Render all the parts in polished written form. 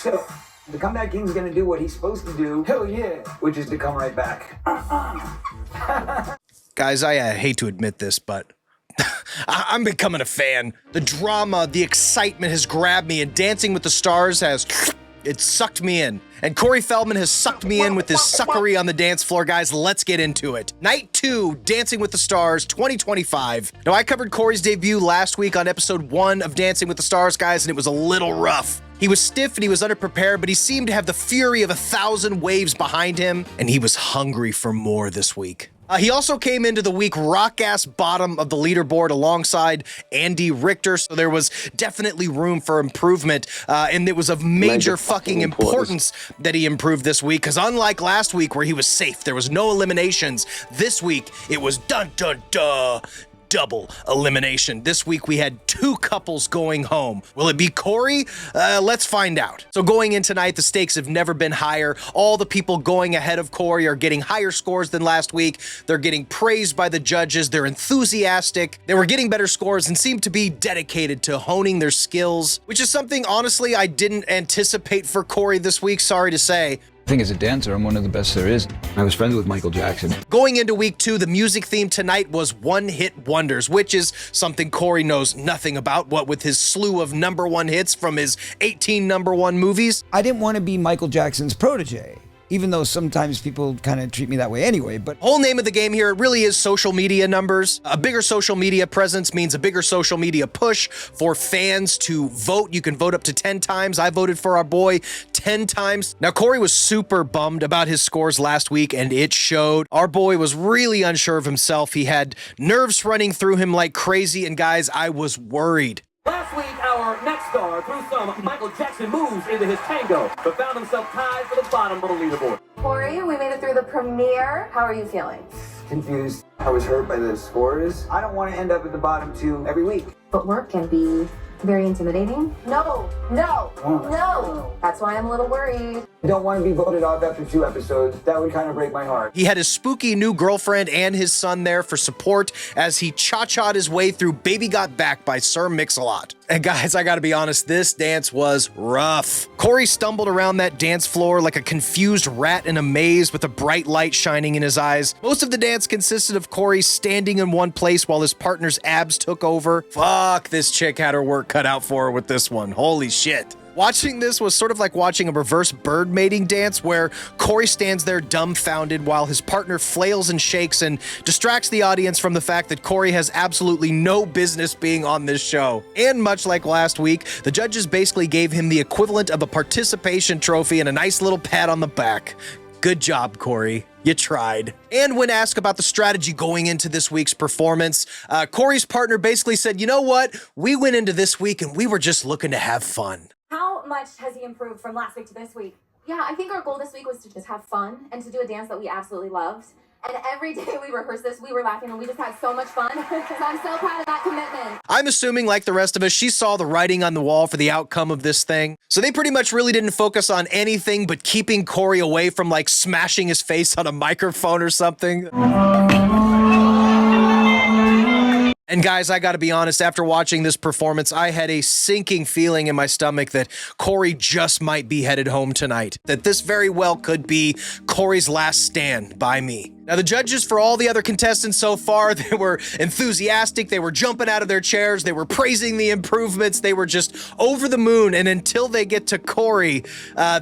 So the comeback king's gonna do what he's supposed to do. Hell yeah. Which is to come right back. Guys, I hate to admit this, but I'm becoming a fan. The drama, the excitement has grabbed me, and Dancing with the Stars has... it sucked me in. And Corey Feldman has sucked me in with his suckery on the dance floor. Guys, let's get into it. Night 2, Dancing with the Stars 2025. Now, I covered Corey's debut last week on episode 1 of Dancing with the Stars, guys, and it was a little rough. He was stiff and he was underprepared, but he seemed to have the fury of 1,000 waves behind him, and he was hungry for more this week. He also came into the week rock-ass bottom of the leaderboard alongside Andy Richter, so there was definitely room for improvement, and it was of major fucking importance that he improved this week, because unlike last week where he was safe, there was no eliminations, this week it was dun-dun-dun. Double elimination. This week we had 2 couples going home. Will it be Corey? Let's find out. So going in tonight, the stakes have never been higher. All the people going ahead of Corey are getting higher scores than last week. They're getting praised by the judges. They're enthusiastic. They were getting better scores and seemed to be dedicated to honing their skills, which is something, honestly, I didn't anticipate for Corey this week, sorry to say. I think as a dancer, I'm one of the best there is. I was friends with Michael Jackson. Going into week 2, the music theme tonight was one-hit wonders, which is something Corey knows nothing about, what with his slew of #1 hits from his 18 #1 movies. I didn't want to be Michael Jackson's protege, even though sometimes people kind of treat me that way anyway, but... Whole name of the game here, it really is social media numbers. A bigger social media presence means a bigger social media push for fans to vote. You can vote up to 10 times. I voted for our boy 10 times. Now, Corey was super bummed about his scores last week, and it showed. Our boy was really unsure of himself. He had nerves running through him like crazy, and guys, I was worried. Last week, our next star threw some Michael Jackson moves into his tango, but found himself tied for the bottom of the leaderboard. Corey, we made it through the premiere. How are you feeling? Confused. I was hurt by the scores. I don't want to end up at the bottom 2 every week. Footwork can be very intimidating. No. That's why I'm a little worried. I don't want to be voted off after 2 episodes. That would kind of break my heart. He had his spooky new girlfriend and his son there for support as he cha-cha'd his way through Baby Got Back by Sir Mix-a-Lot. And guys, I gotta be honest, this dance was rough. Corey stumbled around that dance floor like a confused rat in a maze with a bright light shining in his eyes. Most of the dance consisted of Corey standing in one place while his partner's abs took over. Fuck, this chick had her work cut out for her with this one. Holy shit. Watching this was sort of like watching a reverse bird mating dance where Corey stands there dumbfounded while his partner flails and shakes and distracts the audience from the fact that Corey has absolutely no business being on this show. And much like last week, the judges basically gave him the equivalent of a participation trophy and a nice little pat on the back. Good job, Corey. You tried. And when asked about the strategy going into this week's performance, Corey's partner basically said, you know what? We went into this week and we were just looking to have fun. How much has he improved from last week to this week? Yeah, I think our goal this week was to just have fun and to do a dance that we absolutely loved. And every day we rehearsed this, we were laughing and we just had so much fun. So I'm so proud of that commitment. I'm assuming, like the rest of us, she saw the writing on the wall for the outcome of this thing. So they pretty much really didn't focus on anything but keeping Corey away from like smashing his face on a microphone or something. And guys, I gotta be honest, after watching this performance, I had a sinking feeling in my stomach that Corey just might be headed home tonight. That this very well could be Corey's last stand by me. Now, the judges for all the other contestants so far, they were enthusiastic, they were jumping out of their chairs, they were praising the improvements, they were just over the moon, and until they get to Corey,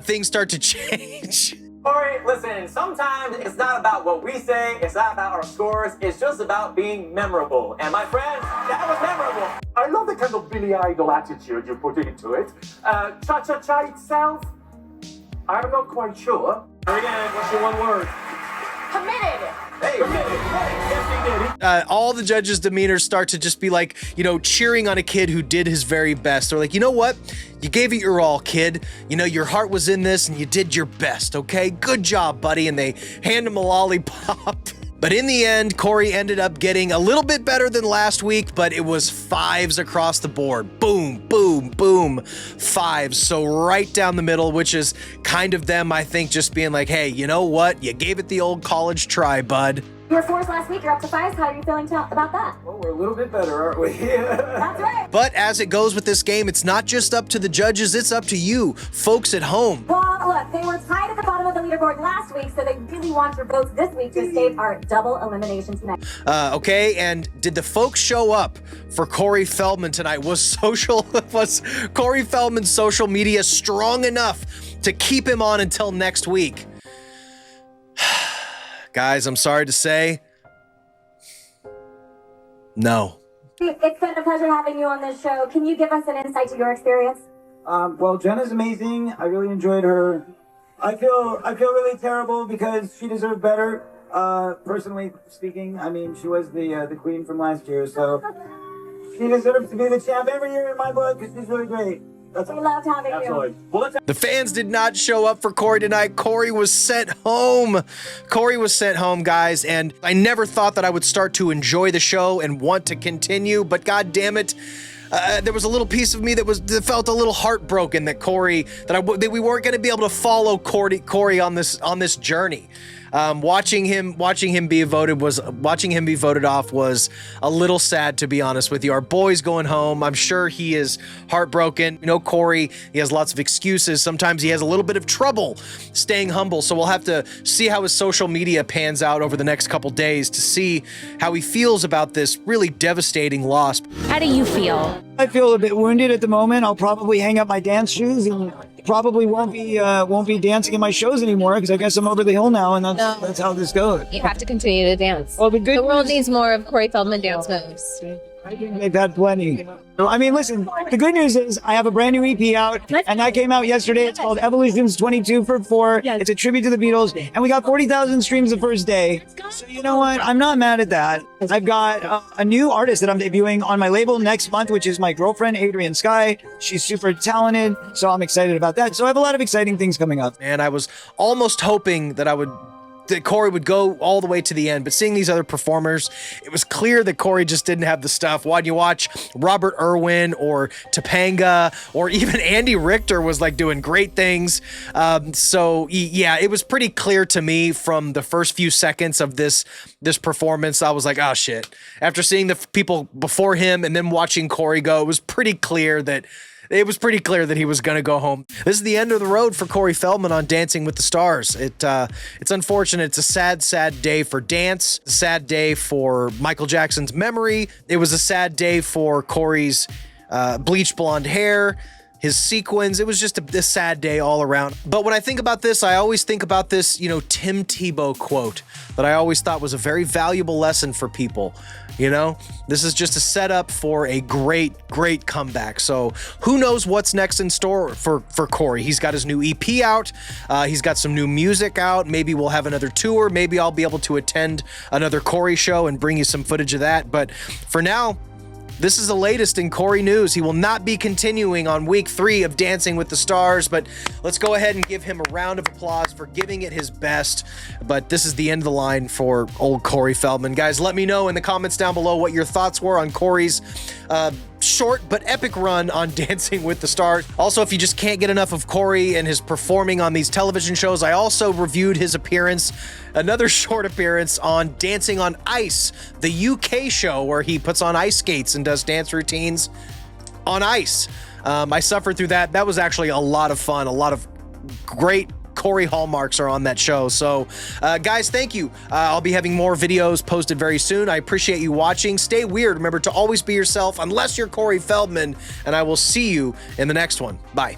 things start to change. Corey, listen, sometimes it's not about what we say, it's not about our scores, it's just about being memorable. And my friend, that was memorable. I love the kind of Billy Idol attitude you put into it. Cha-cha-cha itself, I'm not quite sure. Again, what's your one word? Committed. Hey, committed. Yes, he did. All the judges' demeanors start to just be like, you know, cheering on a kid who did his very best. They're like, you know what? You gave it your all, kid. You know, your heart was in this and you did your best, okay? Good job, buddy. And they hand him a lollipop. But in the end, Corey ended up getting a little bit better than last week, but it was 5s across the board. Boom, boom, boom, 5s. So right down the middle, which is kind of them, I think, just being like, hey, you know what? You gave it the old college try, bud. You were 4s last week, you're up to 5s. How are you feeling about that? Well, we're a little bit better, aren't we? That's right. But as it goes with this game, it's not just up to the judges, it's up to you, folks at home. Well, look, they were tied at the bottom of the leaderboard last week, so they really want your votes this week to escape our double elimination tonight. Okay, and did the folks show up for Corey Feldman tonight? Was Corey Feldman's social media strong enough to keep him on until next week? Guys, I'm sorry to say, no. It's been a pleasure having you on this show. Can you give us an insight to your experience? Well, Jenna's amazing. I really enjoyed her. I feel really terrible because she deserved better. Personally speaking, I mean, she was the queen from last year, so she deserves to be the champ every year in my book because she's really great. That's We loved having Absolutely. you. Well, let's The fans did not show up for Corey tonight. Corey was sent home. Corey was sent home, guys, and I never thought that I would start to enjoy the show and want to continue, but god damn it, there was a little piece of me that felt a little heartbroken that that we weren't going to be able to follow Corey on this journey. Watching him be voted off was a little sad, to be honest with you. Our boy's going home. I'm sure he is heartbroken. You know, Corey, he has lots of excuses. Sometimes he has a little bit of trouble staying humble. So we'll have to see how his social media pans out over the next couple days to see how he feels about this really devastating loss. How do you feel? I feel a bit wounded at the moment. I'll probably hang up my dance shoes and probably won't be dancing in my shows anymore because I guess I'm over the hill now, and that's how this goes. You have to continue to dance. Well, the world needs more of Corey Feldman dance moves. I think they've had plenty. I mean, listen, the good news is I have a brand new EP out, and that came out yesterday. It's called Evolutions 22 for 4. It's a tribute to the Beatles, and we got 40,000 streams the first day. So you know what? I'm not mad at that. I've got a new artist that I'm debuting on my label next month, which is my girlfriend, Adrian Sky. She's super talented, so I'm excited about that. So I have a lot of exciting things coming up. And I was almost hoping that Corey would go all the way to the end, but seeing these other performers, it was clear that Corey just didn't have the stuff. Why'd you watch Robert Irwin or Topanga or even Andy Richter was like doing great things. So yeah, it was pretty clear to me from the first few seconds of this performance. I was like, oh shit. After seeing the people before him and then watching Corey go, it was pretty clear that he was going to go home. This is the end of the road for Corey Feldman on Dancing with the Stars. It's unfortunate. It's a sad, sad day for dance, a sad day for Michael Jackson's memory. It was a sad day for Corey's bleach blonde hair, his sequins. It was just a sad day all around. But when I think about this, I always think about this, Tim Tebow quote that I always thought was a very valuable lesson for people. This is just a setup for a great, great comeback. So who knows what's next in store for Corey? He's got his new EP out. He's got some new music out. Maybe we'll have another tour. Maybe I'll be able to attend another Corey show and bring you some footage of that. But for now, this is the latest in Corey news. He will not be continuing on week 3 of Dancing with the Stars, but let's go ahead and give him a round of applause for giving it his best. But this is the end of the line for old Corey Feldman. Guys, let me know in the comments down below what your thoughts were on Corey's short but epic run on Dancing with the Stars. Also, if you just can't get enough of Corey and his performing on these television shows, I also reviewed his appearance, another short appearance on Dancing on Ice, the UK show where he puts on ice skates and does dance routines on ice. I suffered through that. That was actually a lot of fun. A lot of great Corey hallmarks are on that show. So guys, thank you. I'll be having more videos posted very soon. I appreciate you watching. Stay weird. Remember to always be yourself unless you're Corey Feldman, and I will see you in the next one. Bye.